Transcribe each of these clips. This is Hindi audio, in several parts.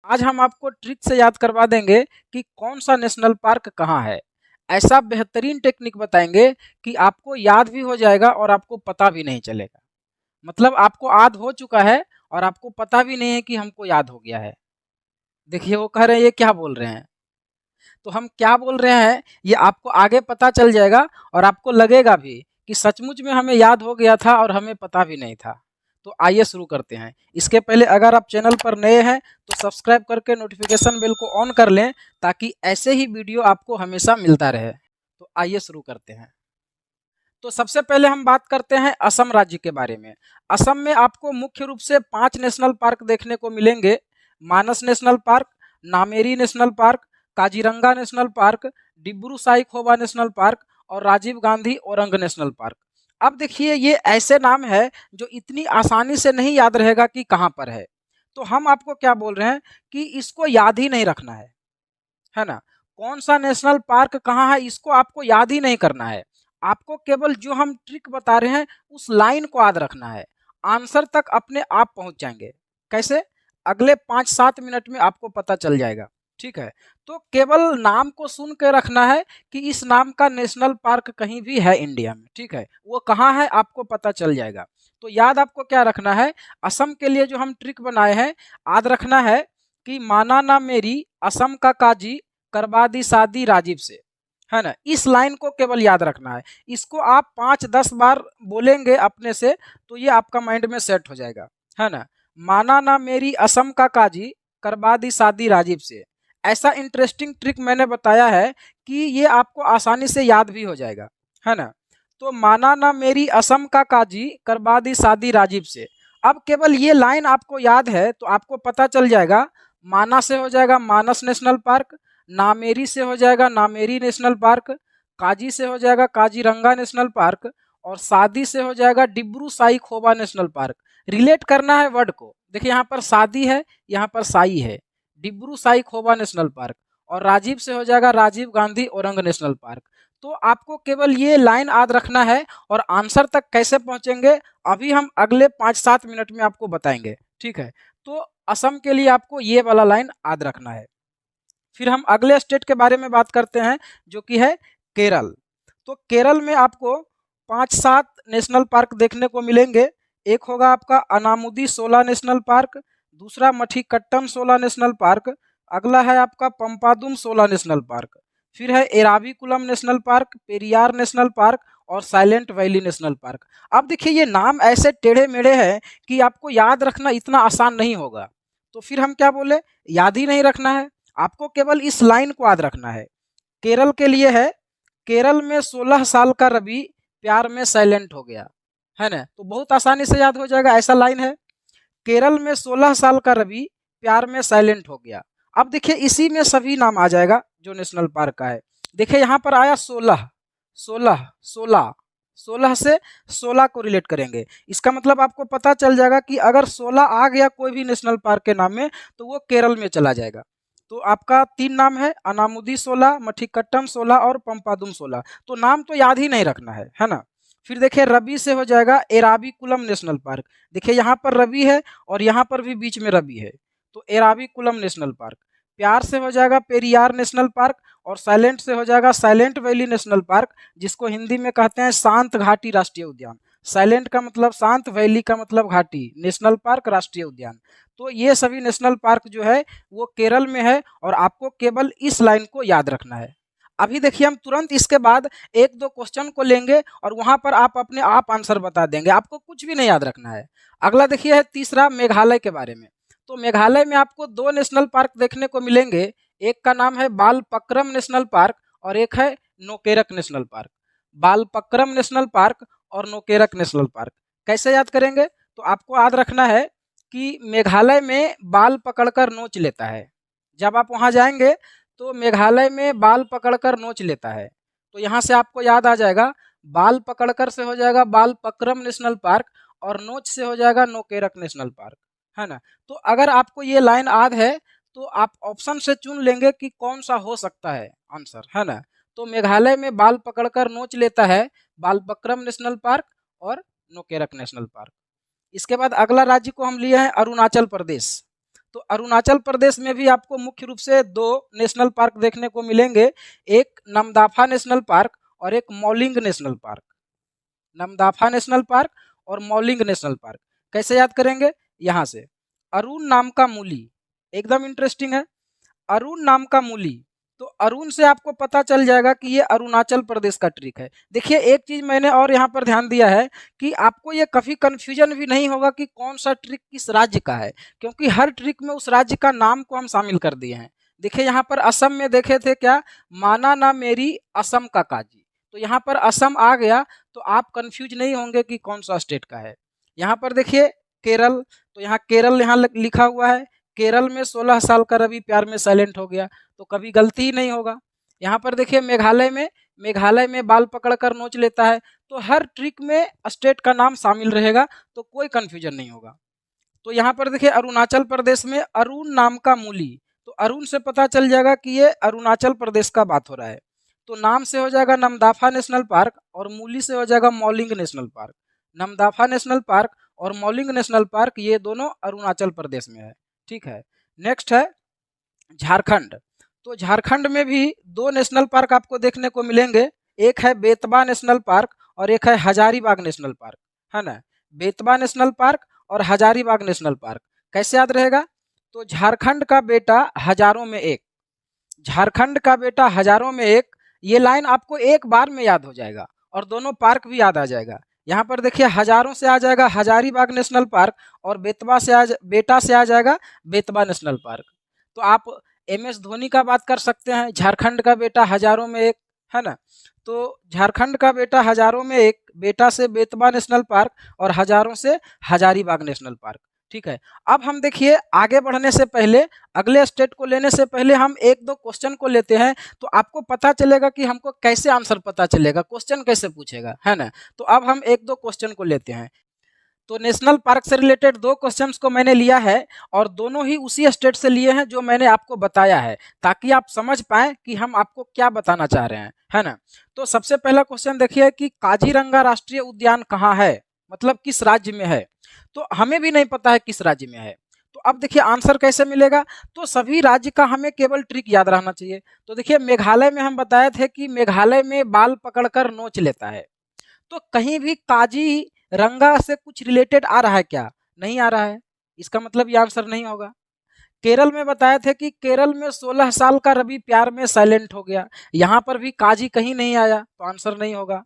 आज हम आपको ट्रिक से याद करवा देंगे कि कौन सा नेशनल पार्क कहाँ है। ऐसा बेहतरीन टेक्निक बताएंगे कि आपको याद भी हो जाएगा और आपको पता भी नहीं चलेगा। मतलब आपको याद हो चुका है और आपको पता भी नहीं है कि हमको याद हो गया है। देखिए वो कह रहे हैं ये क्या बोल रहे हैं। तो हम क्या बोल रहे हैं ये आपको आगे पता चल जाएगा और आपको लगेगा भी कि सचमुच में हमें याद हो गया था और हमें पता भी नहीं था। तो आइए शुरू करते हैं। इसके पहले अगर आप चैनल पर नए हैं तो सब्सक्राइब करके नोटिफिकेशन बेल को ऑन कर लें ताकि ऐसे ही वीडियो आपको हमेशा मिलता रहे। तो आइए शुरू करते हैं। तो सबसे पहले हम बात करते हैं असम राज्य के बारे में। असम में आपको मुख्य रूप से 5 नेशनल पार्क देखने को मिलेंगे। Manas national park, Nameri national park, Kaziranga national park, Dibru Saikhowa national park और राजीव गांधी ओरंग नेशनल पार्क। अब देखिए ये ऐसे नाम है जो इतनी आसानी से नहीं याद रहेगा कि कहाँ पर है। तो हम आपको क्या बोल रहे हैं कि इसको याद ही नहीं रखना है ना। कौन सा नेशनल पार्क कहाँ है इसको आपको याद ही नहीं करना है। आपको केवल जो हम ट्रिक बता रहे हैं उस लाइन को याद रखना है। आंसर तक अपने आप पहुंच जाएंगे। कैसे? अगले 5-7 मिनट में आपको पता चल जाएगा। ठीक है। तो केवल नाम को सुन के रखना है कि इस नाम का नेशनल पार्क कहीं भी है इंडिया में। ठीक है, वो कहाँ है आपको पता चल जाएगा। तो याद आपको क्या रखना है, असम के लिए जो हम ट्रिक बनाए हैं याद रखना है कि माना ना मेरी असम का काजी करवा दी शादी राजीव से, है ना। इस लाइन को केवल याद रखना है। इसको आप 5-10 बार बोलेंगे अपने से तो ये आपका माइंड में सेट हो जाएगा, है ना। माना ना मेरी असम का काजी करवा दी शादी राजीव से। ऐसा इंटरेस्टिंग ट्रिक मैंने बताया है कि ये आपको आसानी से याद भी हो जाएगा, है ना। तो माना ना मेरी असम का काजी करवा दी शादी राजीव से। अब केवल ये लाइन आपको याद है तो आपको पता चल जाएगा। माना से हो जाएगा मानस नेशनल पार्क, नामेरी से हो जाएगा नामेरी नेशनल पार्क, काजी से हो जाएगा काजीरंगा नेशनल पार्क और शादी से हो जाएगा Dibru Saikhowa national park. Relate करना है वर्ड को। देखिए यहाँ पर शादी है, यहाँ पर साई है, डिब्रू साइखोवा नेशनल पार्क और राजीव से हो जाएगा राजीव गांधी ओरंग नेशनल पार्क। तो आपको केवल ये लाइन याद रखना है और आंसर तक कैसे पहुंचेंगे अभी हम अगले 5-7 मिनट में आपको बताएंगे। ठीक है। तो असम के लिए आपको ये वाला लाइन याद रखना है। फिर हम अगले स्टेट के बारे में बात करते हैं जो कि है केरल। तो केरल में आपको 5-7 नेशनल पार्क देखने को मिलेंगे। एक होगा आपका अनामुदी 16 नेशनल पार्क, दूसरा मठीकट्टम 16 नेशनल पार्क, अगला है आपका पंपादुम 16 नेशनल पार्क, फिर है Eravikulam national park, Periyar national park और साइलेंट वैली नेशनल पार्क। अब देखिए ये नाम ऐसे टेढ़े मेढ़े हैं कि आपको याद रखना इतना आसान नहीं होगा। तो फिर हम क्या बोले, याद ही नहीं रखना है, आपको केवल इस लाइन को याद रखना है। केरल के लिए है, केरल में 16 साल का रवि प्यार में साइलेंट हो गया, है ना। तो बहुत आसानी से याद हो जाएगा, ऐसा लाइन है। केरल में 16 साल का रवि प्यार में साइलेंट हो गया। अब देखिए इसी में सभी नाम आ जाएगा जो नेशनल पार्क का है। देखिए यहाँ पर आया 16, 16, 16, 16 से 16 को रिलेट करेंगे। इसका मतलब आपको पता चल जाएगा कि अगर 16 आ गया कोई भी नेशनल पार्क के नाम में तो वो केरल में चला जाएगा। तो आपका 3 नाम है, अनामुदी 16, मठीकट्टम 16 और पंपादुम 16। तो नाम तो याद ही नहीं रखना है ना। फिर देखिए रवि से हो जाएगा एराविकुलम नेशनल पार्क। देखिए यहाँ पर रवि है और यहाँ पर भी बीच में रवि है, तो एराविकुलम नेशनल पार्क। प्यार से हो जाएगा पेरियार नेशनल पार्क और साइलेंट से हो जाएगा साइलेंट वैली नेशनल पार्क, जिसको हिंदी में कहते हैं शांत घाटी राष्ट्रीय उद्यान। साइलेंट का मतलब शांत, वैली का मतलब घाटी, नेशनल पार्क राष्ट्रीय उद्यान। तो ये सभी नेशनल पार्क जो है वो केरल में है और आपको केवल इस लाइन को याद रखना है। अभी देखिए हम तुरंत इसके बाद 1-2 क्वेश्चन को लेंगे और वहां पर आप अपने आप आंसर बता देंगे, आपको कुछ भी नहीं याद रखना है। अगला देखिए है तीसरा मेघालय के बारे में। तो मेघालय में आपको 2 नेशनल पार्क देखने को मिलेंगे। एक का नाम है बालपक्रम नेशनल पार्क और एक है Nokrek national park. Balpakram national park और नोकेरक नेशनल पार्क कैसे याद करेंगे, तो आपको याद रखना है कि मेघालय में बाल पकड़कर नोच लेता है। जब आप वहां जाएंगे तो मेघालय में बाल पकड़कर नोच लेता है। तो यहाँ से आपको याद आ जाएगा, बाल पकड़कर से हो जाएगा बालपक्रम नेशनल पार्क और नोच से हो जाएगा नोकेरक नेशनल पार्क, है ना। तो अगर आपको ये लाइन याद है तो आप ऑप्शन से चुन लेंगे कि कौन सा हो सकता है आंसर, है ना। तो मेघालय में बाल पकड़कर नोच लेता है बालपक्रम नेशनल पार्क और नोकेरक नेशनल पार्क। इसके बाद अगला राज्य को हम लिए हैं अरुणाचल प्रदेश। तो तो अरुणाचल प्रदेश में भी आपको मुख्य रूप से दो नेशनल पार्क देखने को मिलेंगे, एक नामदाफा नेशनल पार्क और एक Mouling national park. Namdapha national park और मौलिंग नेशनल पार्क कैसे याद करेंगे, यहाँ से अरुण नाम का मूली, एकदम इंटरेस्टिंग है, अरुण नाम का मूली, तो अरुण से आपको पता चल जाएगा कि ये अरुणाचल प्रदेश का ट्रिक है। देखिए एक चीज मैंने और यहाँ पर ध्यान दिया है कि आपको ये कभी कंफ्यूजन भी नहीं होगा कि कौन सा ट्रिक किस राज्य का है, क्योंकि हर ट्रिक में उस राज्य का नाम को हम शामिल कर दिए हैं। देखिए यहाँ पर असम में देखे थे क्या, माना ना मेरी असम का काजी, तो यहाँ पर असम आ गया, तो आप कंफ्यूज नहीं होंगे कि कौन सा स्टेट का है। यहाँ पर देखिए केरल, तो यहाँ केरल यहाँ लिखा हुआ है, केरल में 16 साल का रवि प्यार में साइलेंट हो गया, तो कभी गलती ही नहीं होगा। यहाँ पर देखिए मेघालय में बाल पकड़कर नोच लेता है, तो हर ट्रिक में स्टेट का नाम शामिल रहेगा, तो कोई कंफ्यूजन नहीं होगा। तो यहाँ पर देखिए अरुणाचल प्रदेश में अरुण नाम का मूली, तो अरुण से पता चल जाएगा कि ये अरुणाचल प्रदेश का बात हो रहा है, तो नाम से हो जाएगा नामदाफा नेशनल पार्क और मूली से हो जाएगा Mouling national park. Namdapha national park और मौलिंग नेशनल पार्क ये दोनों अरुणाचल प्रदेश में है, ठीक है। नेक्स्ट है झारखंड, तो झारखंड में भी दो नेशनल पार्क आपको देखने को मिलेंगे, एक है बेतबा नेशनल पार्क और एक है हजारीबाग नेशनल पार्क, है ना। बेतबा नेशनल पार्क और हजारीबाग नेशनल पार्क कैसे याद रहेगा, तो झारखंड का बेटा हजारों में एक, झारखंड का बेटा हजारों में एक, ये लाइन आपको एक बार में याद हो जाएगा और दोनों पार्क भी याद आ जाएगा। यहाँ पर देखिए हजारों से आ जाएगा हजारीबाग नेशनल पार्क और बेतबा से बेटा से आ जाएगा बेतबा नेशनल पार्क। तो आप MS धोनी का बात कर सकते हैं, झारखंड का बेटा हजारों में एक, है ना। तो झारखंड का बेटा हजारों में एक, बेटा से बेतबा नेशनल पार्क और हजारों से हजारीबाग नेशनल पार्क, ठीक है। अब हम देखिए आगे बढ़ने से पहले, अगले स्टेट को लेने से पहले हम एक दो क्वेश्चन को लेते हैं, तो आपको पता चलेगा कि हमको कैसे आंसर पता चलेगा, क्वेश्चन कैसे पूछेगा, है ना। तो अब हम एक दो क्वेश्चन को लेते हैं। तो नेशनल पार्क से रिलेटेड दो क्वेश्चंस को मैंने लिया है और दोनों ही उसी स्टेट से लिए हैं जो मैंने आपको बताया है, ताकि आप समझ पाएं कि हम आपको क्या बताना चाह रहे हैं, है ना। तो सबसे पहला क्वेश्चन देखिए कि काजीरंगा राष्ट्रीय उद्यान कहाँ है, मतलब किस राज्य में है। तो हमें भी नहीं पता है किस राज्य में है, तो अब देखिए आंसर कैसे मिलेगा, तो सभी राज्य का हमें केवल ट्रिक याद रहना चाहिए। तो देखिए मेघालय में हम बताए थे कि मेघालय में बाल पकड़कर नोच लेता है, तो कहीं भी काजी रंगा से कुछ रिलेटेड आ रहा है क्या, नहीं आ रहा है, इसका मतलब ये आंसर नहीं होगा। केरल में बताए थे कि केरल में 16 साल का रवि प्यार में साइलेंट हो गया, यहाँ पर भी काजी कहीं नहीं आया, तो आंसर नहीं होगा।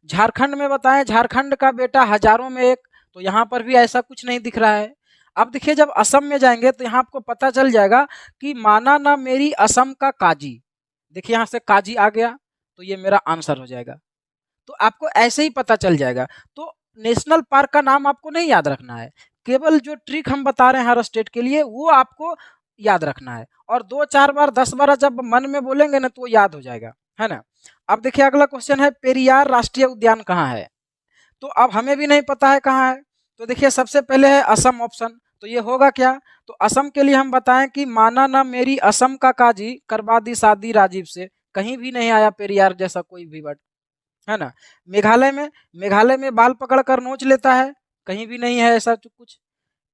झारखंड में बताएं झारखंड का बेटा हजारों में एक, तो यहाँ पर भी ऐसा कुछ नहीं दिख रहा है। अब देखिए जब असम में जाएंगे तो यहाँ आपको पता चल जाएगा कि माना ना मेरी असम का काजी, देखिए यहाँ से काजी आ गया, तो ये मेरा आंसर हो जाएगा। तो आपको ऐसे ही पता चल जाएगा। तो नेशनल पार्क का नाम आपको नहीं याद रखना है, केवल जो ट्रिक हम बता रहे हैं हर स्टेट के लिए वो आपको याद रखना है, और 2-4 बार 10 बार जब मन में बोलेंगे ना तो याद हो जाएगा, है ना। अब देखिए अगला क्वेश्चन है पेरियार राष्ट्रीय उद्यान कहाँ है, तो अब हमें भी नहीं पता है कहाँ है। तो देखिए सबसे पहले है असम ऑप्शन, तो ये होगा क्या, तो असम के लिए हम बताएं कि माना ना मेरी असम का काजी करवा दी शादी राजीव से, कहीं भी नहीं आया पेरियार जैसा कोई भी वर्ड, है ना। मेघालय में बाल पकड़कर नोच लेता है, कहीं भी नहीं है ऐसा कुछ।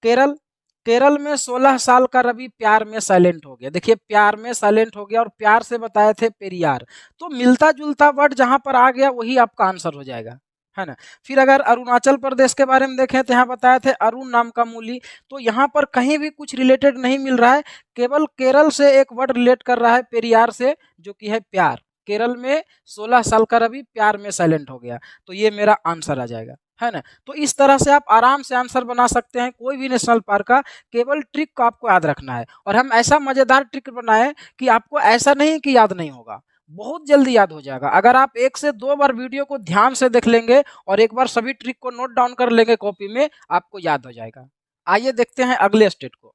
केरल में 16 साल का रवि प्यार में साइलेंट हो गया, देखिए प्यार में साइलेंट हो गया और प्यार से बताए थे पेरियार, तो मिलता जुलता वर्ड जहां पर आ गया वही आपका आंसर हो जाएगा, है ना। फिर अगर अरुणाचल प्रदेश के बारे में देखें तो यहाँ बताए थे अरुण नाम का मूली, तो यहाँ पर कहीं भी कुछ रिलेटेड नहीं मिल रहा है, केवल केरल से एक वर्ड रिलेट कर रहा है पेरियार से, जो कि है प्यार। केरल में 16 साल का रवि प्यार में साइलेंट हो गया, तो ये मेरा आंसर आ जाएगा, है ना। तो इस तरह से आप आराम से आंसर बना सकते हैं कोई भी नेशनल पार्क का, केवल ट्रिक को आपको याद रखना है, और हम ऐसा मजेदार ट्रिक बनाए कि आपको ऐसा नहीं कि याद नहीं होगा, बहुत जल्दी याद हो जाएगा। अगर आप 1 से 2 बार वीडियो को ध्यान से देख लेंगे और एक बार सभी ट्रिक को नोट डाउन कर लेंगे कॉपी में, आपको याद हो जाएगा। आइए देखते हैं अगले स्टेट को।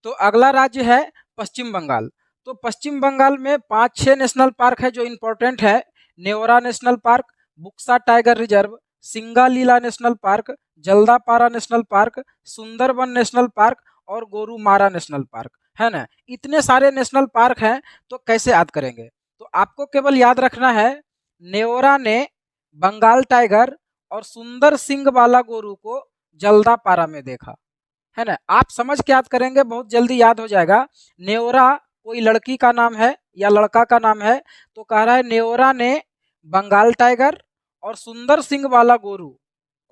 तो अगला राज्य है पश्चिम बंगाल। तो पश्चिम बंगाल में 5-6 नेशनल पार्क है जो इम्पोर्टेंट है, Neora national park, Buxa tiger reserve, Singalila national park, Jaldapara national park, Sundarban national park और गोरुमारा नेशनल पार्क, है ना। इतने सारे नेशनल पार्क हैं, तो कैसे याद करेंगे, तो आपको केवल याद रखना है नेवरा ने बंगाल टाइगर और सुंदर सिंह वाला गोरू को जल्दापारा में देखा, है ना। आप समझ के याद करेंगे, बहुत जल्दी याद हो जाएगा। नेओरा कोई लड़की का नाम है या लड़का का नाम है, तो कह रहा है नेओरा ने बंगाल टाइगर और सुंदर सिंह वाला गोरू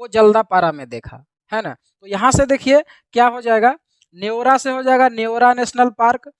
को जल्दापारा में देखा, है ना। तो यहाँ से देखिए क्या हो जाएगा, नेओरा से हो जाएगा नेओरा नेशनल पार्क।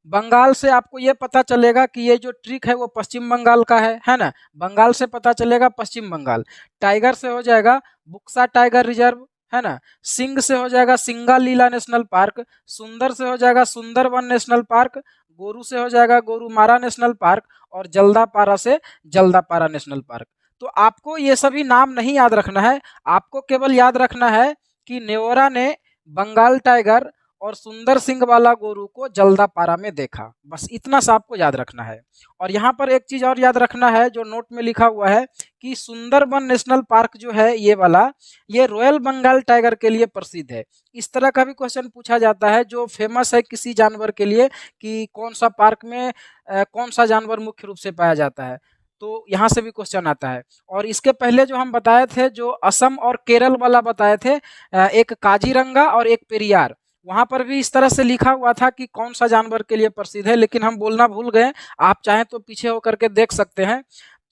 बंगाल से आपको ये पता चलेगा कि ये जो ट्रिक है वो पश्चिम बंगाल का है ना। बंगाल से पता चलेगा पश्चिम बंगाल। टाइगर से हो जाएगा बुक्सा टाइगर रिजर्व, है ना। सिंह से हो जाएगा सिंगालीला नेशनल पार्क। सुंदर से हो जाएगा सुंदरवन नेशनल पार्क। गोरू से हो जाएगा गोरुमारा नेशनल पार्क। और जल्दापारा से जल्दापारा नेशनल पार्क। तो आपको ये सभी नाम नहीं याद रखना है, आपको केवल याद रखना है कि नेओरा ने बंगाल टाइगर और सुंदर सिंह वाला गोरू को जल्दापारा में देखा, बस इतना सा आपको याद रखना है। और यहाँ पर एक चीज और याद रखना है जो नोट में लिखा हुआ है कि सुंदरबन नेशनल पार्क जो है ये वाला, ये रॉयल बंगाल टाइगर के लिए प्रसिद्ध है। इस तरह का भी क्वेश्चन पूछा जाता है जो फेमस है किसी जानवर के लिए कि कौन सा पार्क में कौन सा जानवर मुख्य रूप से पाया जाता है, तो यहाँ से भी क्वेश्चन आता है। और इसके पहले जो हम बताए थे, जो असम और केरल वाला बताए थे, एक काजीरंगा और एक पेरियार, वहां पर भी इस तरह से लिखा हुआ था कि कौन सा जानवर के लिए प्रसिद्ध है, लेकिन हम बोलना भूल गए। आप चाहें तो पीछे होकर के देख सकते हैं।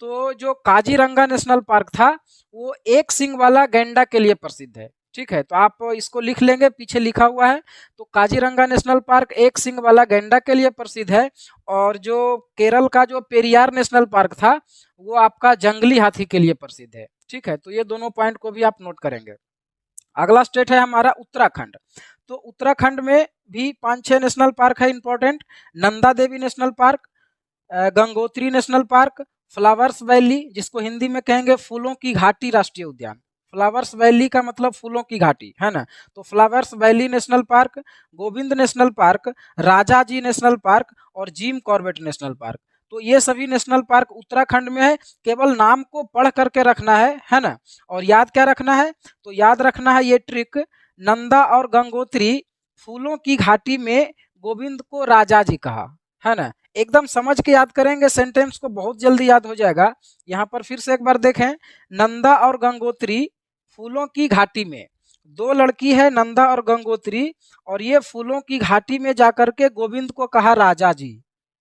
तो जो काजीरंगा नेशनल पार्क था वो एक सिंग वाला गैंडा के लिए प्रसिद्ध है, ठीक है। तो आप इसको लिख लेंगे, पीछे लिखा हुआ है। तो काजीरंगा नेशनल पार्क एक सिंग वाला गैंडा के लिए प्रसिद्ध है। और जो केरल का जो पेरियार नेशनल पार्क था वो आपका जंगली हाथी के लिए प्रसिद्ध है, ठीक है। तो ये दोनों पॉइंट को भी आप नोट करेंगे। अगला स्टेट है हमारा उत्तराखंड। तो उत्तराखंड में भी 5-6 नेशनल पार्क है important. Nanda Devi national park, Gangotri national park, flowers valley जिसको हिंदी में कहेंगे फूलों की घाटी राष्ट्रीय उद्यान। फ्लावर्स वैली का मतलब फूलों की घाटी, है ना। तो flowers valley national park, Govind national park, Rajaji national park और जिम कॉर्बेट नेशनल पार्क। तो ये सभी नेशनल पार्क उत्तराखंड में है। केवल नाम को पढ़ करके रखना है ना। और याद क्या रखना है, तो याद रखना है ये ट्रिक, नंदा और गंगोत्री फूलों की घाटी में गोविंद को राजा जी कहा, है ना। एकदम समझ के याद करेंगे, सेंटेंस को बहुत जल्दी याद हो जाएगा। यहाँ पर फिर से एक बार देखें, नंदा और गंगोत्री फूलों की घाटी में, दो लड़की है नंदा और गंगोत्री, और ये फूलों की घाटी में जाकर के गोविंद को कहा राजा जी,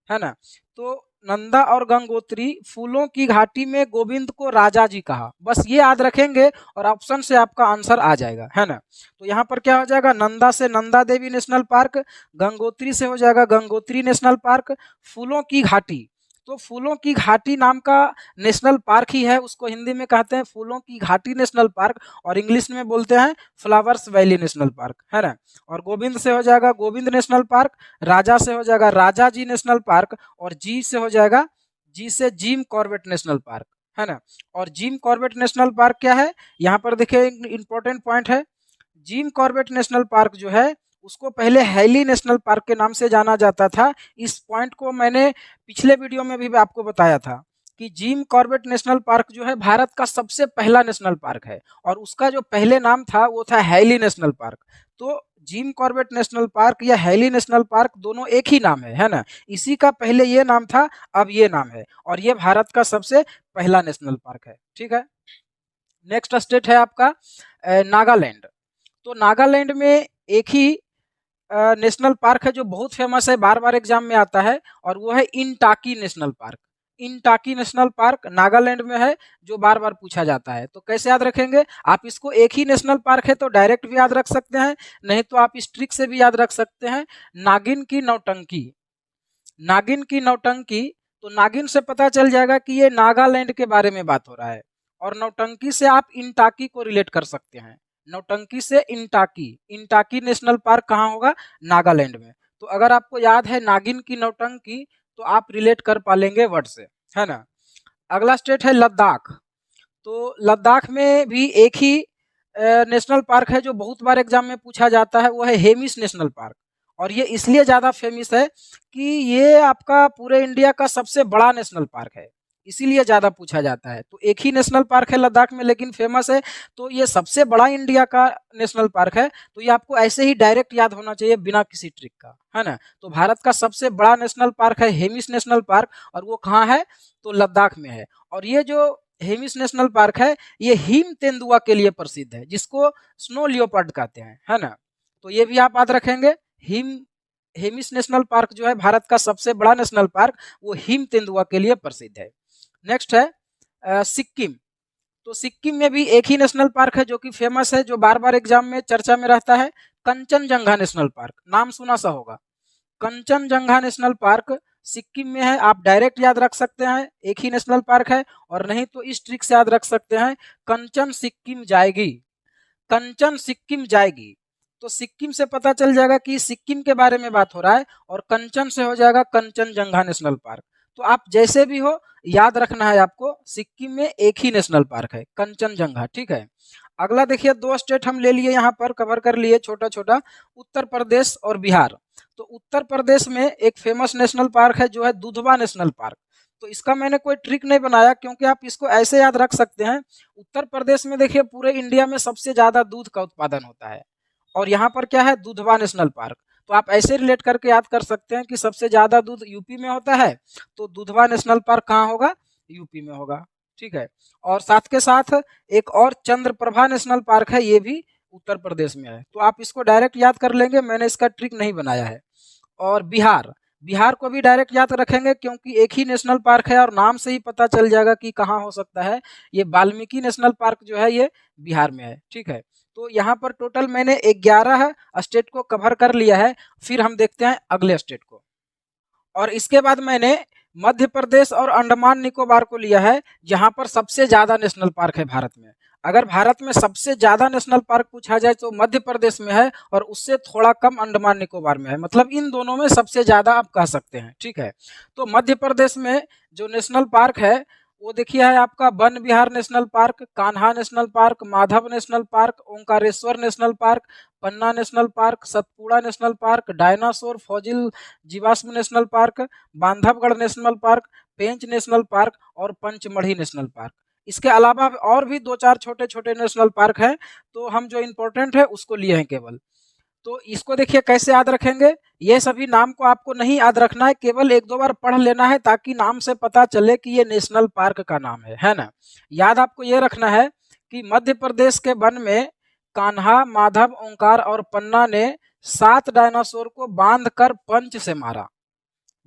है ना। तो नंदा और गंगोत्री फूलों की घाटी में गोविंद को राजा जी कहा, बस ये याद रखेंगे और ऑप्शन से आपका आंसर आ जाएगा, है ना। तो यहाँ पर क्या हो जाएगा, नंदा से नंदा देवी नेशनल पार्क, गंगोत्री से हो जाएगा गंगोत्री नेशनल पार्क, फूलों की घाटी। तो फूलों की घाटी नाम का नेशनल पार्क ही है, उसको हिंदी में कहते हैं फूलों की घाटी नेशनल पार्क, और इंग्लिश में बोलते हैं फ्लावर्स वैली नेशनल पार्क, है ना। और गोविंद से हो जाएगा गोविंद नेशनल पार्क, राजा से हो जाएगा राजा जी नेशनल पार्क, और जी से हो जाएगा, जी से जिम कॉर्बेट नेशनल पार्क, है ना। और जिम कॉर्बेट नेशनल पार्क क्या है, यहाँ पर देखिए इंपॉर्टेंट पॉइंट है। जिम कॉर्बेट नेशनल पार्क जो है उसको पहले हैली नेशनल पार्क के नाम से जाना जाता था। इस पॉइंट को मैंने पिछले वीडियो में भी आपको बताया था कि जिम कॉर्बेट नेशनल पार्क जो है भारत का सबसे पहला नेशनल पार्क है, और उसका जो पहले नाम था वो था हैली नेशनल पार्क। तो जिम कॉर्बेट नेशनल पार्क या हैली नेशनल पार्क दोनों एक ही नाम है ना। इसी का पहले ये नाम था, अब ये नाम है, और ये भारत का सबसे पहला नेशनल पार्क है, ठीक है। नेक्स्ट स्टेट है आपका नागालैंड। तो नागालैंड में एक ही नेशनल पार्क है जो बहुत फेमस है, बार बार एग्जाम में आता है, और वो है Intanki national park. Intanki national park Nagaland में है, जो बार बार पूछा जाता है। तो कैसे याद रखेंगे आप इसको, एक ही नेशनल पार्क है तो डायरेक्ट भी याद रख सकते हैं, नहीं तो आप इस ट्रिक से भी याद रख सकते हैं। नागिन की नौटंकी, नागिन की नौटंकी, तो नागिन से पता चल जाएगा कि ये नागालैंड के बारे में बात हो रहा है, और नौटंकी से आप इंटाकी को रिलेट कर सकते हैं। नौटंकी से इंटाकी, इंटाकी नेशनल पार्क कहाँ होगा, नागालैंड में। तो अगर आपको याद है नागिन की नौटंकी तो आप रिलेट कर पालेंगे वर्ड से, है ना। अगला स्टेट है लद्दाख। तो लद्दाख में भी एक ही नेशनल पार्क है जो बहुत बार एग्जाम में पूछा जाता है, वो है हेमिस नेशनल पार्क। और ये इसलिए ज़्यादा फेमस है कि ये आपका पूरे इंडिया का सबसे बड़ा नेशनल पार्क है, इसीलिए ज़्यादा पूछा जाता है। तो एक ही नेशनल पार्क है लद्दाख में, लेकिन फेमस है, तो ये सबसे बड़ा इंडिया का नेशनल पार्क है। तो ये आपको ऐसे ही डायरेक्ट याद होना चाहिए बिना किसी ट्रिक का, है ना। तो भारत का सबसे बड़ा नेशनल पार्क है हेमिस नेशनल पार्क, और वो कहाँ है, तो लद्दाख में है। और ये जो हेमिस नेशनल पार्क है ये हिम तेंदुआ के लिए प्रसिद्ध है, जिसको स्नो लियोपर्ड कहते हैं, है ना। तो ये भी आप याद रखेंगे। हेमिस नेशनल पार्क जो है भारत का सबसे बड़ा नेशनल पार्क, वो हिम तेंदुआ के लिए प्रसिद्ध है। नेक्स्ट है सिक्किम। तो सिक्किम में भी एक ही नेशनल पार्क है जो कि फेमस है, जो बार बार एग्जाम में चर्चा में रहता है, कंचनजंगा नेशनल पार्क। नाम सुना सा होगा, कंचनजंगा नेशनल पार्क सिक्किम में है। आप डायरेक्ट याद रख सकते हैं, एक ही नेशनल पार्क है, और नहीं तो इस ट्रिक से याद रख सकते हैं, कंचन सिक्किम जाएगी, कंचन सिक्किम जाएगी। तो सिक्किम से पता चल जाएगा कि सिक्किम के बारे में बात हो रहा है, और कंचन से हो जाएगा कंचनजंगा नेशनल पार्क। तो आप जैसे भी हो याद रखना है आपको, सिक्किम में एक ही नेशनल पार्क है, कंचनजंगा। ठीक है। अगला देखिए, 2 स्टेट हम ले लिए यहाँ पर, कवर कर लिए छोटा छोटा, उत्तर प्रदेश और बिहार। तो उत्तर प्रदेश में एक फेमस नेशनल पार्क है जो है दुधवा नेशनल पार्क। तो इसका मैंने कोई ट्रिक नहीं बनाया, क्योंकि आप इसको ऐसे याद रख सकते हैं। उत्तर प्रदेश में देखिए पूरे इंडिया में सबसे ज्यादा दूध का उत्पादन होता है, और यहाँ पर क्या है, दुधवा नेशनल पार्क। तो आप ऐसे रिलेट करके याद कर सकते हैं कि सबसे ज्यादा दूध यूपी में होता है, तो दुधवा नेशनल पार्क कहाँ होगा, यूपी में होगा। ठीक है। और साथ के साथ एक और चंद्रप्रभा नेशनल पार्क है, ये भी उत्तर प्रदेश में है। तो आप इसको डायरेक्ट याद कर लेंगे, मैंने इसका ट्रिक नहीं बनाया है। और बिहार, बिहार को भी डायरेक्ट याद रखेंगे, क्योंकि एक ही नेशनल पार्क है और नाम से ही पता चल जाएगा कि कहाँ हो सकता है। ये वाल्मीकि नेशनल पार्क जो है ये बिहार में है। ठीक है। तो यहाँ पर टोटल मैंने 11 स्टेट को कवर कर लिया है। फिर हम देखते हैं अगले स्टेट को, और इसके बाद मैंने मध्य प्रदेश और अंडमान निकोबार को लिया है, जहां पर सबसे ज्यादा नेशनल पार्क है भारत में। अगर भारत में सबसे ज्यादा नेशनल पार्क पूछा जाए तो मध्य प्रदेश में है, और उससे थोड़ा कम अंडमान निकोबार में है। मतलब इन दोनों में सबसे ज्यादा आप कह सकते हैं। ठीक है। तो मध्य प्रदेश में जो नेशनल पार्क है वो देखिए है आपका Van Vihar national park, Kanha national park, Madhav national park, Omkareshwar national park, Panna national park, Satpura national park, dinosaur fossil जीवाश्म national park, Bandhavgarh national park, Pench national park और पंचमढ़ी नेशनल पार्क। इसके अलावा और भी 2-4 छोटे छोटे नेशनल पार्क हैं, तो हम जो इम्पोर्टेंट है उसको लिए हैं केवल। तो इसको देखिए कैसे याद रखेंगे, ये सभी नाम को आपको नहीं याद रखना है, केवल 1-2 बार पढ़ लेना है, ताकि नाम से पता चले कि ये नेशनल पार्क का नाम है ना। याद आपको ये रखना है कि मध्य प्रदेश के वन में कान्हा, माधव, ओंकार और पन्ना ने 7 डायनासोर को बांधकर पंच से मारा।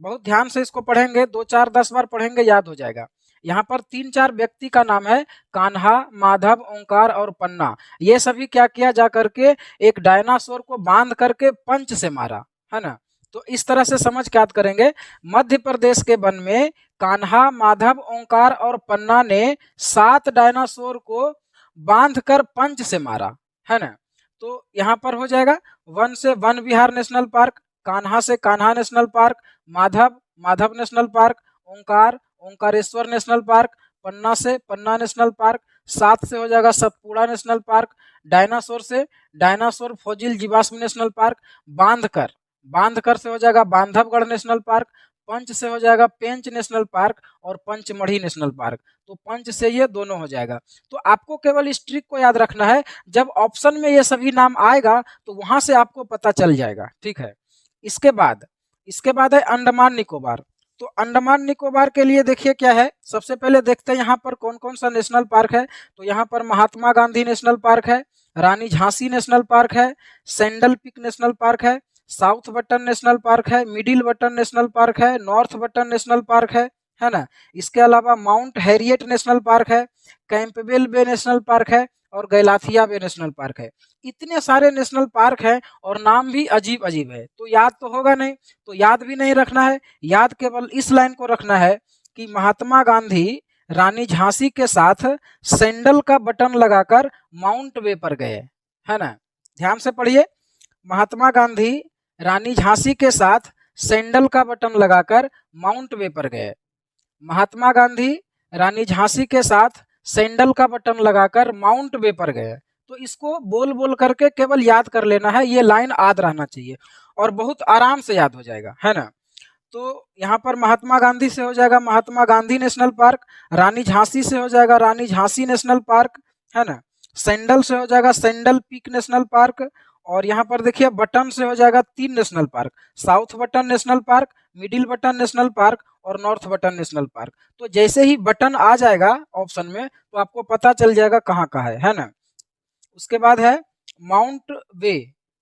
बहुत ध्यान से इसको पढ़ेंगे, 2-4-10 बार पढ़ेंगे, याद हो जाएगा। यहाँ पर 3-4 व्यक्ति का नाम है, कान्हा, माधव, ओंकार और पन्ना। ये सभी क्या किया जा करके एक डायनासोर को बांध करके पंच से मारा, है ना। तो इस तरह से समझ के याद करेंगे, मध्य प्रदेश के वन में कान्हा, माधव, ओंकार और पन्ना ने 7 डायनासोर को बांध कर पंच से मारा, है ना। तो यहाँ पर हो जाएगा, वन से वन विहार नेशनल पार्क, कान्हा से Kanha national park, Madhav Madhav national park, Omkar Omkareshwar national park, Panna से पन्ना नेशनल पार्क, 7 से हो जाएगा सतपुड़ा नेशनल पार्क, डायनासोर से डायनासोर फॉजिल जीवाश्म नेशनल पार्क, बांधकर से हो जाएगा बांधवगढ़ नेशनल पार्क, पंच से हो जाएगा पेंच नेशनल पार्क और पंचमढ़ी नेशनल पार्क। तो पंच से ये दोनों हो जाएगा। तो आपको केवल इस ट्रिक को याद रखना है, जब ऑप्शन में ये सभी नाम आएगा तो वहां से आपको पता चल जाएगा। ठीक है। इसके बाद है अंडमान निकोबार। तो अंडमान निकोबार के लिए देखिए क्या है, सबसे पहले देखते हैं यहाँ पर कौन कौन सा नेशनल पार्क है। तो यहाँ पर महात्मा गांधी नेशनल पार्क है, रानी झांसी नेशनल पार्क है, सैंडल पीक नेशनल पार्क है, साउथ बटन नेशनल पार्क है, मिडिल बटन नेशनल पार्क है, नॉर्थ बटन नेशनल पार्क है ना। इसके अलावा माउंट हैरियट नेशनल पार्क है, कैंपबेल बे नेशनल पार्क है और गैलाथिया बे नेशनल पार्क है। इतने सारे नेशनल पार्क हैं और नाम भी अजीब अजीब है, तो याद तो होगा नहीं, तो याद भी नहीं रखना है। याद केवल इस लाइन को रखना है कि महात्मा गांधी रानी झांसी के साथ सैंडल का बटन लगाकर माउंट वे पर गए, है ना। ध्यान से पढ़िए, महात्मा गांधी रानी झांसी के साथ सैंडल का बटन लगाकर माउंट वे पर गए। महात्मा गांधी रानी झांसी के साथ सैंडल का बटन लगाकर माउंट वे पर गए। तो इसको बोल बोल करके केवल याद कर लेना है, ये लाइन याद रहना चाहिए और बहुत आराम से याद हो जाएगा, है ना। तो यहाँ पर महात्मा गांधी से हो जाएगा महात्मा गांधी नेशनल पार्क, रानी झांसी से हो जाएगा रानी झांसी नेशनल पार्क, है ना। सैंडल से हो जाएगा सैंडल पीक नेशनल पार्क, और यहाँ पर देखिए बटन से हो जाएगा 3 national park, south button national park, middle button national park और नॉर्थ बटन नेशनल पार्क। तो जैसे ही बटन आ जाएगा ऑप्शन में तो आपको पता चल जाएगा कहाँ कहाँ है ना। उसके बाद है माउंट वे।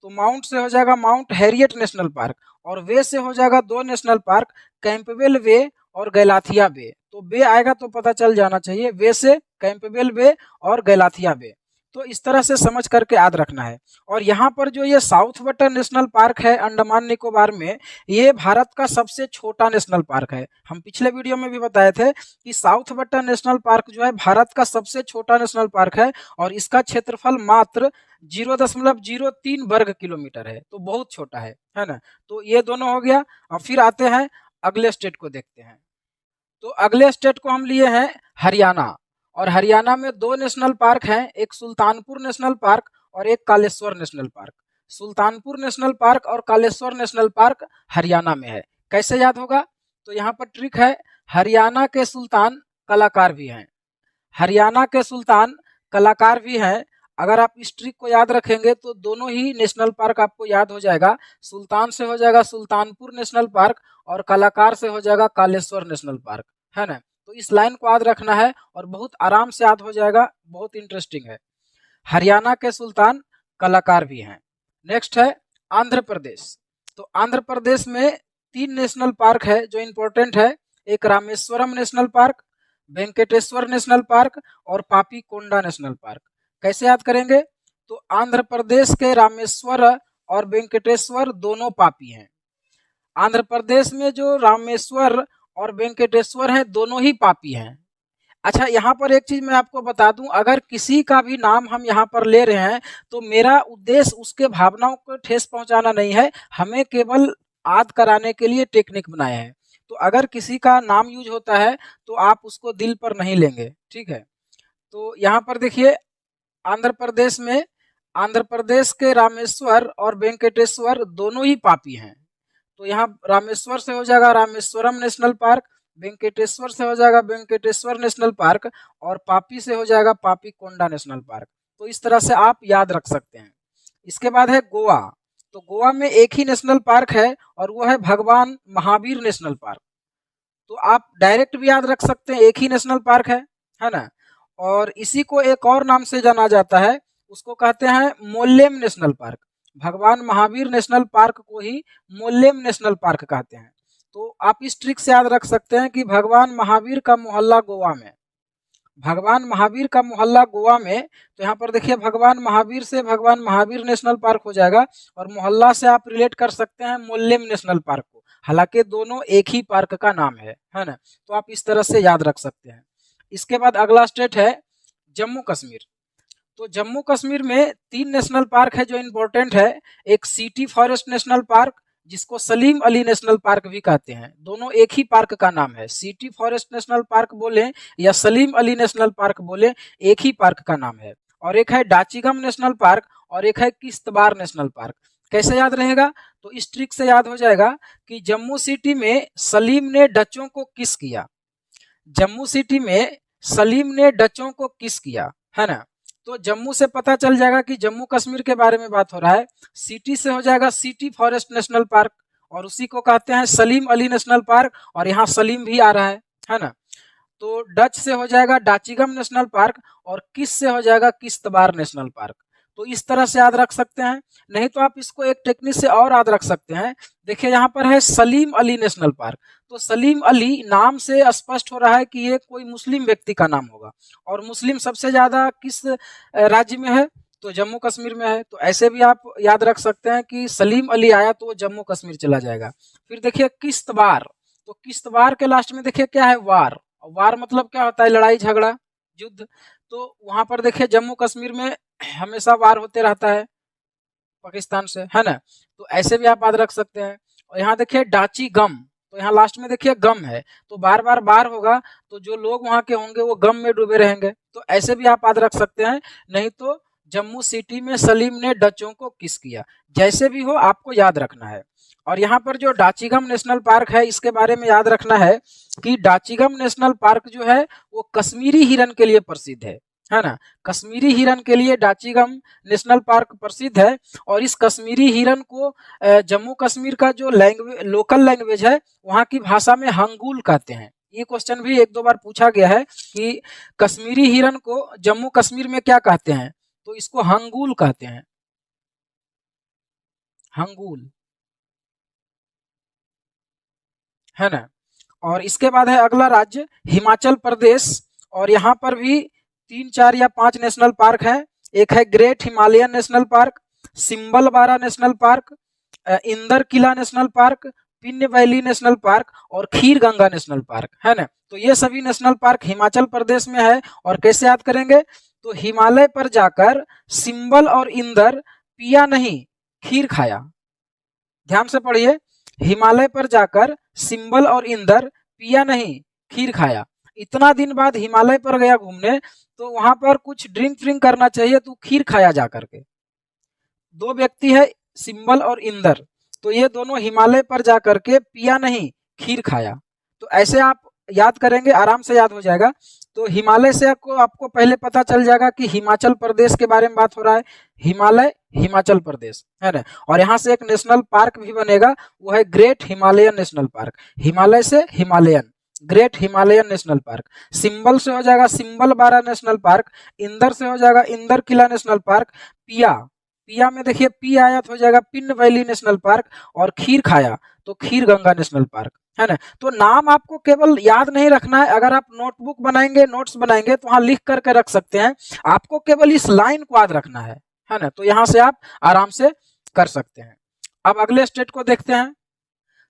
तो माउंट से हो जाएगा माउंट हैरियट नेशनल पार्क, और वे से हो जाएगा दो नेशनल पार्क, कैंपबेल बे और गैलाथिया बे। तो बे आएगा तो पता चल जाना चाहिए, वे से कैंपबेल बे और गैलाथिया बे। तो इस तरह से समझ करके याद रखना है। और यहाँ पर जो ये साउथ बटन नेशनल पार्क है अंडमान निकोबार में, ये भारत का सबसे छोटा नेशनल पार्क है। हम पिछले वीडियो में भी बताए थे कि साउथ बटन नेशनल पार्क जो है भारत का सबसे छोटा नेशनल पार्क है, और इसका क्षेत्रफल मात्र 0.03 वर्ग किलोमीटर है, तो बहुत छोटा है ना। तो ये दोनों हो गया। अब फिर आते हैं अगले स्टेट को देखते हैं। तो अगले स्टेट को हम लिए हैं हरियाणा, और हरियाणा में दो नेशनल पार्क हैं, एक सुल्तानपुर नेशनल पार्क और एक Kaleshwar national park. Sultanpur national park और कालेश्वर नेशनल पार्क हरियाणा में है। कैसे याद होगा? तो यहाँ पर ट्रिक है, हरियाणा के सुल्तान कलाकार भी हैं, हरियाणा के सुल्तान कलाकार भी हैं। अगर आप इस ट्रिक को याद रखेंगे तो दोनों ही नेशनल पार्क आपको याद हो जाएगा। सुल्तान से हो जाएगा सुल्तानपुर नेशनल पार्क, और कलाकार से हो जाएगा कालेश्वर नेशनल पार्क, है ना। तो इस लाइन को याद रखना है और बहुत आराम से याद हो जाएगा, बहुत इंटरेस्टिंग है। हरियाणा के सुल्तान कलाकार भी हैं। नेक्स्ट है आंध्र प्रदेश। तो आंध्र प्रदेश में तीन नेशनल पार्क है जो इम्पोर्टेंट है, एक Rameswaram national park, Venkateswara national park और पापी कोंडा नेशनल पार्क। कैसे याद करेंगे? तो आंध्र प्रदेश के रामेश्वर और वेंकटेश्वर दोनों पापी हैं। आंध्र प्रदेश में जो रामेश्वर और वेंकटेश्वर हैं दोनों ही पापी हैं। अच्छा, यहाँ पर एक चीज मैं आपको बता दूं, अगर किसी का भी नाम हम यहाँ पर ले रहे हैं तो मेरा उद्देश्य उसके भावनाओं को ठेस पहुंचाना नहीं है, हमें केवल याद कराने के लिए टेक्निक बनाया है। तो अगर किसी का नाम यूज होता है तो आप उसको दिल पर नहीं लेंगे, ठीक है। तो यहाँ पर देखिए, आंध्र प्रदेश में आंध्र प्रदेश के रामेश्वर और वेंकटेश्वर दोनों ही पापी हैं। तो यहाँ रामेश्वर से हो जाएगा रामेश्वरम नेशनल पार्क, वेंकटेश्वर से हो जाएगा वेंकटेश्वर नेशनल पार्क, और पापी से हो जाएगा पापी कोंडा नेशनल पार्क। तो इस तरह से आप याद रख सकते हैं। इसके बाद है गोवा। तो गोवा में एक ही नेशनल पार्क है और वो है भगवान महावीर नेशनल पार्क। तो आप डायरेक्ट भी याद रख सकते हैं, एक ही नेशनल पार्क है ना। और इसी को एक और नाम से जाना जाता है, उसको कहते हैं मोल्लेम नेशनल पार्क। भगवान महावीर नेशनल पार्क को ही मोल्लेम नेशनल पार्क कहते हैं। तो आप इस ट्रिक से याद रख सकते हैं कि भगवान महावीर का मोहल्ला गोवा में, भगवान महावीर का मोहल्ला गोवा में। तो यहाँ पर देखिए, भगवान महावीर से भगवान महावीर नेशनल पार्क हो जाएगा, और मोहल्ला से आप रिलेट कर सकते हैं मोल्लेम नेशनल पार्क को, हालांकि दोनों एक ही पार्क का नाम है ना। तो आप इस तरह से याद रख सकते हैं। इसके बाद अगला स्टेट है जम्मू कश्मीर। तो जम्मू कश्मीर में तीन नेशनल पार्क है जो इम्पोर्टेंट है, एक सिटी फॉरेस्ट नेशनल पार्क जिसको सलीम अली नेशनल पार्क भी कहते हैं, दोनों एक ही पार्क का नाम है। सिटी फॉरेस्ट नेशनल पार्क बोले या सलीम अली नेशनल पार्क बोले, एक ही पार्क का नाम है। और एक है डाचीगम नेशनल पार्क और एक है किश्तवाड़ नेशनल पार्क। कैसे याद रहेगा? तो इस ट्रिक से याद हो जाएगा कि जम्मू सिटी में सलीम ने डचों को किस किया, जम्मू सिटी में सलीम ने डचों को किस किया, है ना। तो जम्मू से पता चल जाएगा कि जम्मू कश्मीर के बारे में बात हो रहा है। सिटी से हो जाएगा सिटी फॉरेस्ट नेशनल पार्क, और उसी को कहते हैं सलीम अली नेशनल पार्क, और यहाँ सलीम भी आ रहा है ना। तो डच से हो जाएगा डाचीगम नेशनल पार्क, और किस से हो जाएगा किश्तवाड़ नेशनल पार्क। तो इस तरह से याद रख सकते हैं। नहीं तो आप इसको एक टेक्निक से और याद रख सकते हैं। देखिए, यहाँ पर है सलीम अली नेशनल पार्क। तो सलीम अली नाम से स्पष्ट हो रहा है कि ये कोई मुस्लिम व्यक्ति का नाम होगा, और मुस्लिम सबसे ज्यादा किस राज्य में है? तो जम्मू कश्मीर में है। तो ऐसे भी आप याद रख सकते हैं कि सलीम अली आया तो वो जम्मू कश्मीर चला जाएगा। फिर देखिए किश्तवाड़। तो किश्तवाड़ के लास्ट में देखिए क्या है? वार। वार मतलब क्या होता है? लड़ाई झगड़ा, युद्ध। तो वहां पर देखिए जम्मू कश्मीर में हमेशा वार होते रहता है पाकिस्तान से, है ना। तो ऐसे भी आप याद रख सकते हैं। और यहाँ देखिए डाची गम। तो यहाँ लास्ट में देखिए गम है, तो बार बार बार होगा तो जो लोग वहां के होंगे वो गम में डूबे रहेंगे। तो ऐसे भी आप याद रख सकते हैं। नहीं तो जम्मू सिटी में सलीम ने डचों को किस किया। जैसे भी हो आपको याद रखना है। और यहाँ पर जो डाचीगम नेशनल पार्क है इसके बारे में याद रखना है कि डाचीगम नेशनल पार्क जो है वो कश्मीरी हिरन के लिए प्रसिद्ध है ना। कश्मीरी हिरन के लिए डाचीगम नेशनल पार्क प्रसिद्ध है। और इस कश्मीरी हिरन को जम्मू कश्मीर का जो लोकल लैंग्वेज है वहाँ की भाषा में हंगूल कहते हैं। ये क्वेश्चन भी एक दो बार पूछा गया है कि कश्मीरी हिरन को जम्मू कश्मीर में क्या कहते हैं, तो इसको हंगूल कहते हैं। हंगूल, है ना। और इसके बाद है अगला राज्य हिमाचल प्रदेश, और यहाँ पर भी 3, 4 या 5 नेशनल पार्क है। एक है great Himalayan national park, Simbalbara national park, Inder Kila national park, Pin valley national park और खीर गंगा नेशनल पार्क, है ना। तो ये सभी नेशनल पार्क हिमाचल प्रदेश में है। और कैसे याद करेंगे, तो हिमालय पर जाकर सिंबल और इंदर पिया नहीं, खीर खाया। ध्यान से पढ़िए, हिमालय पर जाकर सिंबल और इंदर पिया नहीं, खीर खाया। इतना दिन बाद हिमालय पर गया घूमने, तो वहां पर कुछ ड्रिंक फ्रिंक करना चाहिए, तो खीर खाया जा करके। दो व्यक्ति है सिंबल और इंदर, तो ये दोनों हिमालय पर जाकर के पिया नहीं, खीर खाया। तो ऐसे आप याद करेंगे, आराम से याद हो जाएगा। तो हिमालय से आपको पहले पता चल जाएगा कि हिमाचल प्रदेश के बारे में बात हो रहा है, हिमालय हिमाचल प्रदेश, है ना। और यहाँ से एक नेशनल पार्क भी बनेगा, वो है great Himalayan national park. Himalaya से Himalayan, great Himalayan national park. Simbal से हो जाएगा सिंबल बारा नेशनल पार्क, इंदर से हो जाएगा इंदर किला नेशनल पार्क, पिया, पिया में देखिए पी आया तो हो जाएगा पिन्न वैली नेशनल पार्क, और खीर खाया तो खीर गंगा नेशनल पार्क, है ना। तो नाम आपको केवल याद नहीं रखना है, अगर आप नोटबुक बनाएंगे, नोट्स बनाएंगे तो वहां लिख करके रख सकते हैं। आपको केवल इस लाइन को याद रखना है ना। तो यहां से आप आराम से कर सकते हैं। अब अगले स्टेट को देखते हैं।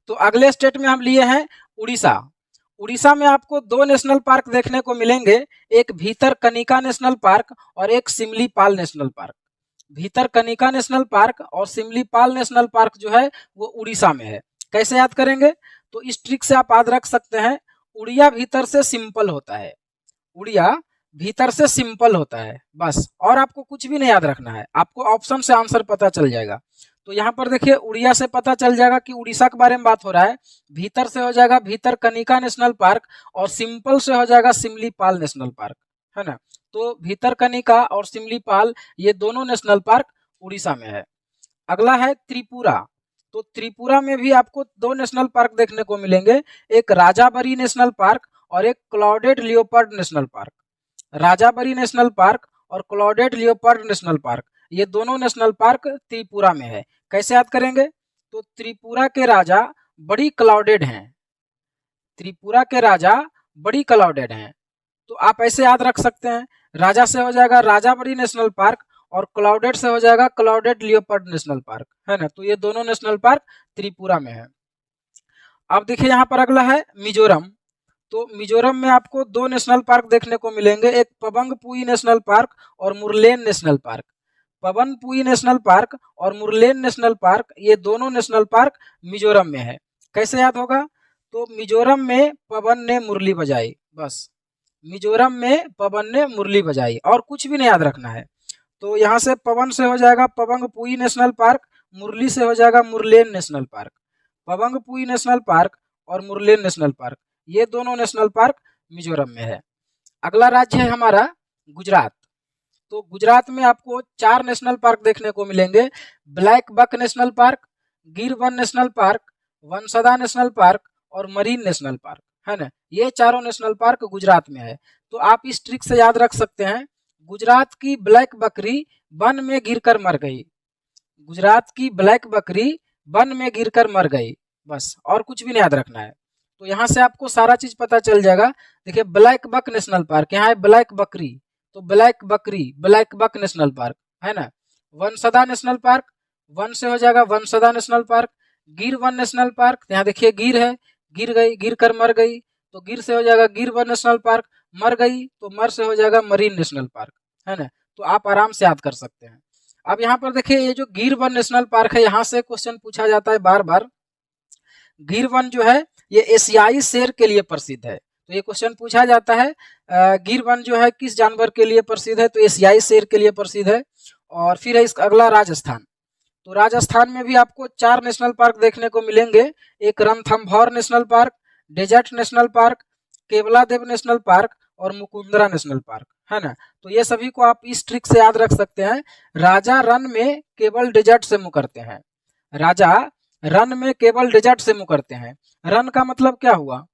तो अगले स्टेट में हम लिए हैं उड़ीसा। उड़ीसा में आपको 2 नेशनल पार्क देखने को मिलेंगे, एक भीतरकनिका नेशनल पार्क और एक Similipal national park. Bhitarkanika national park और सिमलीपाल नेशनल पार्क जो है वो उड़ीसा में है। कैसे याद करेंगे, तो इस ट्रिक से आप याद रख सकते हैं, उड़िया भीतर से सिंपल होता है, उड़िया भीतर से सिंपल होता है, बस। और आपको कुछ भी नहीं याद रखना है, आपको ऑप्शन से आंसर पता चल जाएगा। तो यहाँ पर देखिए उड़िया से पता चल जाएगा कि उड़ीसा के बारे में बात हो रहा है, भीतर से हो जाएगा भीतरकनिका नेशनल पार्क, और सिंपल से हो जाएगा सिमलीपाल नेशनल पार्क, है ना। तो भीतरकनिका और सिमलीपाल ये दोनों नेशनल पार्क उड़ीसा में है। अगला है त्रिपुरा। तो त्रिपुरा में भी आपको 2 नेशनल पार्क देखने को मिलेंगे, एक राजाबरी नेशनल पार्क और एक clouded leopard national park. Rajabari national park और क्लाउडेड लियोपर्ड नेशनल पार्क, ये दोनों नेशनल पार्क त्रिपुरा में है। कैसे याद करेंगे, तो त्रिपुरा के राजा बड़ी क्लाउडेड हैं, त्रिपुरा के राजा बड़ी क्लाउडेड हैं। तो आप ऐसे याद रख सकते हैं, राजा से हो जाएगा राजाबरी नेशनल पार्क और क्लाउडेड से हो जाएगा क्लाउडेड लियोपर्ड नेशनल पार्क, है ना। तो ये दोनों नेशनल पार्क त्रिपुरा में है। अब देखिए यहाँ पर अगला है मिजोरम। तो मिजोरम में आपको 2 नेशनल पार्क देखने को मिलेंगे, एक पबंगपुई नेशनल पार्क और Murlen national park. Phawngpui national park और मुरलेन नेशनल पार्क, ये दोनों नेशनल पार्क मिजोरम में है। कैसे याद होगा, तो मिजोरम में पवन ने मुरली बजाई, बस। मिजोरम में पवन ने मुरली बजाई, और कुछ भी नहीं याद रखना है। तो यहाँ से पवन से हो जाएगा पबंगपुई नेशनल पार्क, मुरली से हो जाएगा Murlen national park. Phawngpui national park और मुरलेन नेशनल पार्क, ये दोनों नेशनल पार्क मिजोरम में है। अगला राज्य है हमारा गुजरात। तो गुजरात में आपको 4 नेशनल पार्क देखने को मिलेंगे, ब्लैक बक नेशनल पार्क, गिर one national park, Vansda national park और मरीन नेशनल पार्क, है ना। ये चारों नेशनल पार्क गुजरात में है। तो आप इस ट्रिक से याद रख सकते हैं, गुजरात की ब्लैक बकरी वन में गिरकर मर गई, गुजरात की ब्लैक बकरी वन में गिरकर मर गई, बस। और कुछ भी नहीं याद रखना है। तो यहाँ से आपको सारा चीज पता चल जाएगा। देखिए ब्लैक बक नेशनल पार्क, यहाँ है ब्लैक बकरी, तो ब्लैक बकरी ब्लैक बक नेशनल पार्क, है ना। वनसदा नेशनल पार्क, वन से हो जाएगा वनसदा नेशनल पार्क। गिर वन नेशनल पार्क, यहाँ देखिए गिर है, गिर गई, गिर कर मर गई, तो गिर से हो जाएगा गिर वन नेशनल पार्क। मर गई तो मर से हो जाएगा मरीन नेशनल पार्क, है ना। तो आप आराम से याद कर सकते हैं। अब यहाँ पर देखिए ये जो गिर वन नेशनल पार्क है, यहाँ से क्वेश्चन पूछा जाता है बार बार। गिर वन जो है ये एशियाई शेर के लिए प्रसिद्ध है, तो ये क्वेश्चन पूछा जाता है गिर वन जो है किस जानवर के लिए प्रसिद्ध है, तो एशियाई शेर के लिए प्रसिद्ध है। और फिर है इसका अगला राजस्थान। तो राजस्थान में भी आपको 4 नेशनल पार्क देखने को मिलेंगे, एक Ranthambore national park, desert national park, Keoladeo national park और मुकुंदरा नेशनल पार्क, है ना। तो ये सभी को आप इस ट्रिक से याद रख सकते हैं, राजा रन में केवल डेजर्ट से मुकरते हैं, राजा रन में केवल डेजर्ट से मुकरते हैं। रन का मतलब क्या हुआ,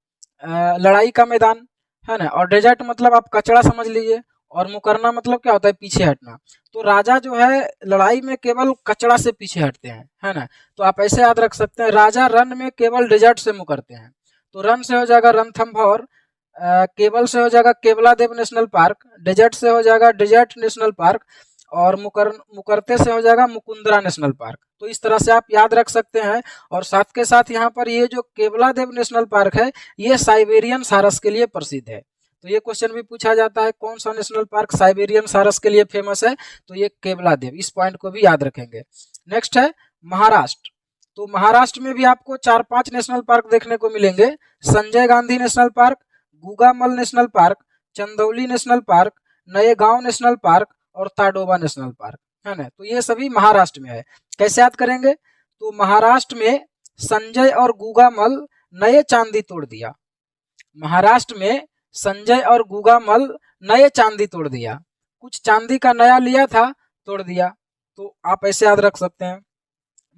लड़ाई का मैदान, है ना। और डेजर्ट मतलब आप कचरा समझ लीजिए, और मुकरना मतलब क्या होता है, पीछे हटना। तो राजा जो है लड़ाई में केवल कचड़ा से पीछे हटते हैं, है ना। तो आप ऐसे याद रख सकते हैं, राजा रन में केवल डिजर्ट से मुकरते हैं। तो रन से हो जाएगा रणथंभौर, केवल से हो जाएगा केवलादेव नेशनल पार्क, डेजर्ट से हो जाएगा डेजर्ट नेशनल पार्क, और मुकरते से हो जाएगा मुकुंदरा नेशनल पार्क। तो इस तरह से आप याद रख सकते हैं। और साथ के साथ यहाँ पर ये जो केवलादेव नेशनल पार्क है ये साइबेरियन सारस के लिए प्रसिद्ध है। तो ये क्वेश्चन भी पूछा जाता है, कौन सा नेशनल पार्क साइबेरियन सारस के लिए फेमस है, तो ये केवलादेव। इस पॉइंट को भी याद रखेंगे। नेक्स्ट है महाराष्ट्र। तो महाराष्ट्र में भी आपको 4-5 नेशनल पार्क देखने को मिलेंगे। Sanjay Gandhi national park, Gugamal national park, Chandauli national park, नए गांव नेशनल पार्क और ताडोबा नेशनल पार्क, है ना। तो ये सभी महाराष्ट्र में है। कैसे याद करेंगे, तो महाराष्ट्र में संजय और गुगामल नए चांदी तोड़ दिया। महाराष्ट्र में संजय और गुगामल नए चांदी तोड़ दिया, कुछ चांदी का नया लिया था, तोड़ दिया। तो आप ऐसे याद रख सकते हैं,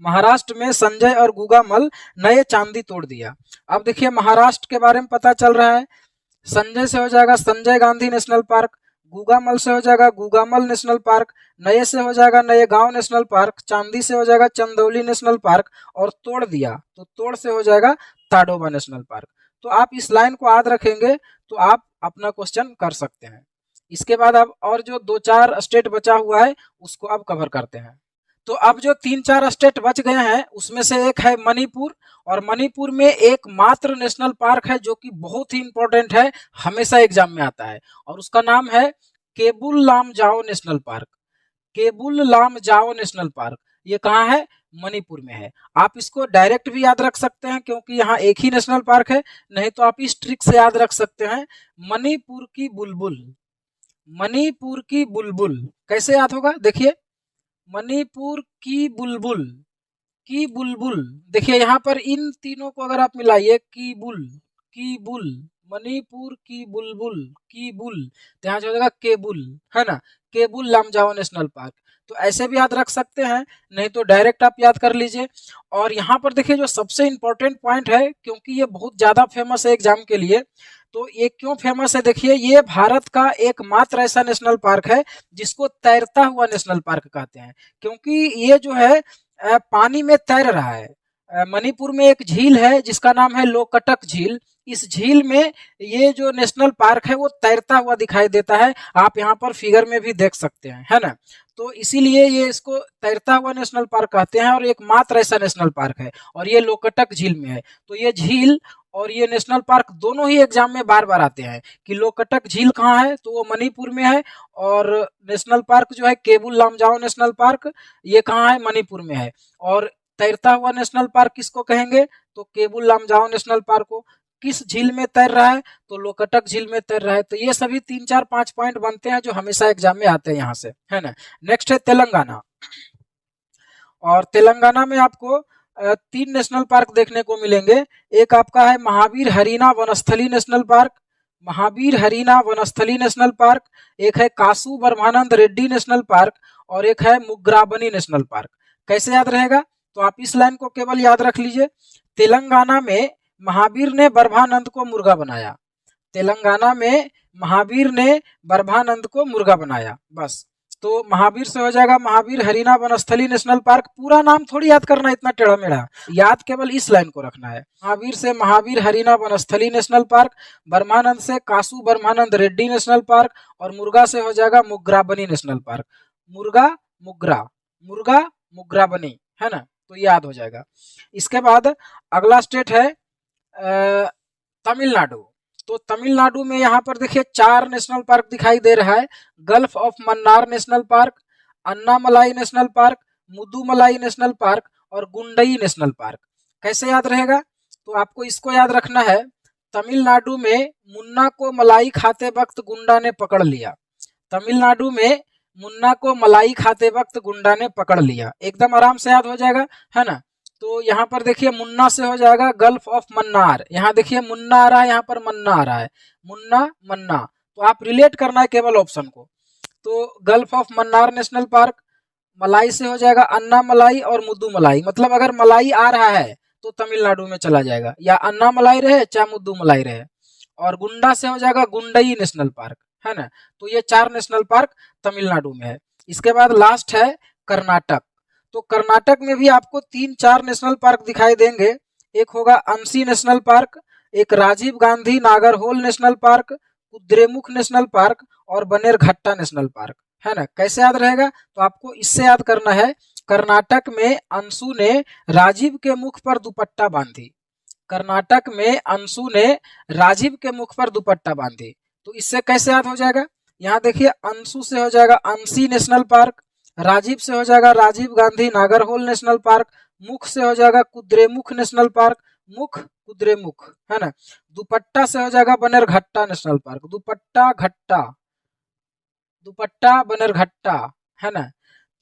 महाराष्ट्र में संजय और गुगामल नए चांदी तोड़ दिया। अब देखिए महाराष्ट्र के बारे में पता चल रहा है। संजय से हो जाएगा संजय गांधी नेशनल पार्क, गुगामल से हो जाएगा गुगामल नेशनल पार्क, नए से हो जाएगा नए गांव नेशनल पार्क, चांदी से हो जाएगा चंदौली नेशनल पार्क, और तोड़ दिया तो तोड़ से हो जाएगा ताडोबा नेशनल पार्क। तो आप इस लाइन को याद रखेंगे तो आप अपना क्वेश्चन कर सकते हैं। इसके बाद अब और जो 2-4 स्टेट बचा हुआ है उसको अब कवर करते हैं। तो अब जो 3-4 स्टेट बच गए हैं उसमें से एक है मणिपुर, और मणिपुर में एकमात्र नेशनल पार्क है जो कि बहुत ही इंपॉर्टेंट है, हमेशा एग्जाम में आता है, और उसका नाम है Keibul Lamjao national park. Keibul Lamjao national park ये कहाँ है, मणिपुर में है। आप इसको डायरेक्ट भी याद रख सकते हैं क्योंकि यहाँ एक ही नेशनल पार्क है, नहीं तो आप इस ट्रिक से याद रख सकते हैं, मणिपुर की बुलबुल। मणिपुर की बुलबुल कैसे याद होगा, देखिए मणिपुर की बुलबुल, की बुलबुल। देखिए यहाँ पर इन तीनों को अगर आप मिलाइए, की बुल, मणिपुर की बुलबुल, की बुल, तो यहाँ हो जाएगा केबुल, है ना, केबुल लामजाओ नेशनल पार्क। तो ऐसे भी याद रख सकते हैं, नहीं तो डायरेक्ट आप याद कर लीजिए। और यहाँ पर देखिए जो सबसे इंपॉर्टेंट पॉइंट है, क्योंकि ये बहुत ज्यादा फेमस है एग्जाम के लिए, तो ये क्यों फेमस है, देखिए ये भारत का एकमात्र ऐसा नेशनल पार्क है जिसको तैरता हुआ नेशनल पार्क कहते हैं, क्योंकि ये जो है पानी में तैर रहा है। मणिपुर में एक झील है जिसका नाम है लोकटक झील, इस झील में ये जो नेशनल पार्क है वो तैरता हुआ दिखाई देता है, आप यहाँ पर फिगर में भी देख सकते हैं, है ना। तो इसीलिए ये इसको तैरता हुआ नेशनल पार्क कहते हैं, और एकमात्र ऐसा नेशनल पार्क है, और ये लोकटक झील में है। तो ये झील और ये नेशनल पार्क दोनों ही एग्जाम में बार बार आते हैं कि लोकटक झील कहाँ है, तो वो मणिपुर में है, और नेशनल पार्क जो है केबुल लामजाओ नेशनल पार्क ये कहाँ है, मणिपुर में है। और तैरता हुआ नेशनल पार्क किसको कहेंगे, तो केबुल लामजाओ नेशनल पार्क को। किस झील में तैर रहा है, तो लोकटक झील में तैर रहा है। तो ये सभी 3-4-5 पॉइंट बनते हैं जो हमेशा एग्जाम में आते हैं यहाँ से, है ना। नेक्स्ट है तेलंगाना, और तेलंगाना में आपको 3 नेशनल पार्क देखने को मिलेंगे। एक आपका है Mahavir Harina Vanasthali national park, Mahavir Harina Vanasthali national park, एक है कासू ब्रह्मानंद रेड्डी नेशनल पार्क, और एक है मुग्राबनी नेशनल पार्क। कैसे याद रहेगा, तो आप इस लाइन को केवल याद रख लीजिए, तेलंगाना में महावीर ने ब्रह्मानंद को मुर्गा बनाया, तेलंगाना में महावीर ने ब्रह्मानंद को मुर्गा बनाया, बस। तो महावीर से हो जाएगा महावीर हरीना वनस्थली नेशनल पार्क। पूरा नाम थोड़ी याद करना इतना टेढ़ा मेढ़ा, याद केवल इस लाइन को रखना है, महावीर से महावीर हरीना वनस्थली नेशनल पार्क, ब्रह्मानंद से कासू ब्रह्मानंद रेड्डी नेशनल पार्क, और मुर्गा से हो जाएगा मुग्राबनी नेशनल पार्क। मुर्गा मुग्रा, मुर्गा मुग्राबनी, है ना, तो याद हो जाएगा। इसके बाद अगला स्टेट है तमिलनाडु। तो तमिलनाडु में यहाँ पर देखिए 4 नेशनल पार्क दिखाई दे रहा है, gulf of Mannar national park, Annamalai national park, Mudumalai national park, और गुंडई नेशनल पार्क। कैसे याद रहेगा, तो आपको इसको याद रखना है, तमिलनाडु में मुन्ना को मलाई खाते वक्त गुंडा ने पकड़ लिया, तमिलनाडु में मुन्ना को मलाई खाते वक्त गुंडा ने पकड़ लिया, एकदम आराम से याद हो जाएगा, है ना। तो यहाँ पर देखिए मुन्ना से हो जाएगा गल्फ ऑफ मन्नार, यहाँ देखिए मुन्ना आ रहा है, यहाँ पर मन्ना आ रहा है, मुन्ना मन्ना, तो आप रिलेट करना है केवल ऑप्शन को। तो gulf of Mannar national park, मलाई से हो जाएगा अन्ना मलाई और मुद्दू मलाई, मतलब अगर मलाई आ रहा है तो तमिलनाडु में चला जाएगा, या अन्ना मलाई रहे चाहे मुद्दू मलाई रहे। और गुंडा से हो जाएगा गुंडई नेशनल पार्क, है ना। तो ये 4 नेशनल पार्क तमिलनाडु में है। इसके बाद लास्ट है कर्नाटक। तो कर्नाटक में भी आपको 3-4 नेशनल पार्क दिखाई देंगे। एक होगा अंशी नेशनल पार्क, एक Rajiv Gandhi Nagarhole national park, Kudremukh national park और बनेरघट्टा नेशनल पार्क, है ना। कैसे याद रहेगा, तो आपको इससे याद करना है, कर्नाटक में अंशु ने राजीव के मुख पर दुपट्टा बांधी। कर्नाटक में अंशु ने राजीव के मुख पर दुपट्टा बांधी। तो इससे कैसे याद हो जाएगा, यहाँ देखिए अंशु से हो जाएगा अंशी नेशनल पार्क, राजीव से हो जाएगा राजीव गांधी नागरहोल नेशनल पार्क, मुख से हो जाएगा कुद्रेमुख नेशनल पार्क, मुख कुद्रेमुख, है ना। दुपट्टा से हो जाएगा बनेरघट्टा नेशनल पार्क, दुपट्टा घट्टा, दुपट्टा बनेरघट्टा, है ना।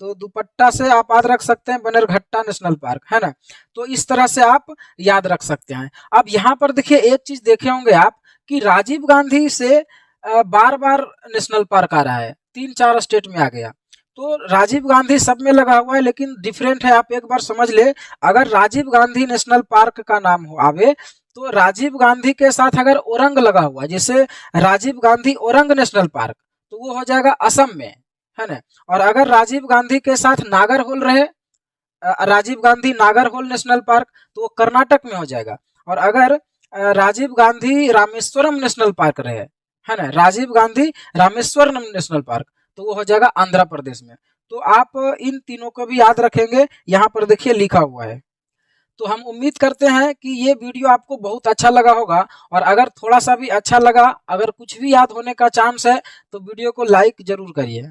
तो दुपट्टा से आप याद रख सकते हैं बनेरघट्टा नेशनल पार्क, है ना। तो इस तरह से आप याद रख सकते हैं। अब यहाँ पर देखिए एक चीज देखे होंगे आप कि राजीव गांधी से बार बार नेशनल पार्क आ रहा है, 3-4 स्टेट में आ गया। तो राजीव गांधी सब में लगा हुआ है लेकिन डिफरेंट है, आप एक बार समझ ले। अगर राजीव गांधी नेशनल पार्क का नाम हो आवे तो राजीव गांधी के साथ अगर ओरंग लगा हुआ, जैसे राजीव गांधी ओरंग नेशनल पार्क, तो वो हो जाएगा असम में, है ना। और अगर राजीव गांधी के साथ नागरहोल रहे, राजीव गांधी नागरहोल नेशनल पार्क, तो वो कर्नाटक में हो जाएगा। और अगर राजीव गांधी रामेश्वरम नेशनल पार्क रहे, है ना, राजीव गांधी रामेश्वरम नेशनल पार्क, तो वो हो जाएगा आंध्र प्रदेश में। तो आप इन तीनों को भी याद रखेंगे, यहाँ पर देखिए लिखा हुआ है। तो हम उम्मीद करते हैं कि ये वीडियो आपको बहुत अच्छा लगा होगा, और अगर थोड़ा सा भी अच्छा लगा, अगर कुछ भी याद होने का चांस है तो वीडियो को लाइक जरूर करिए।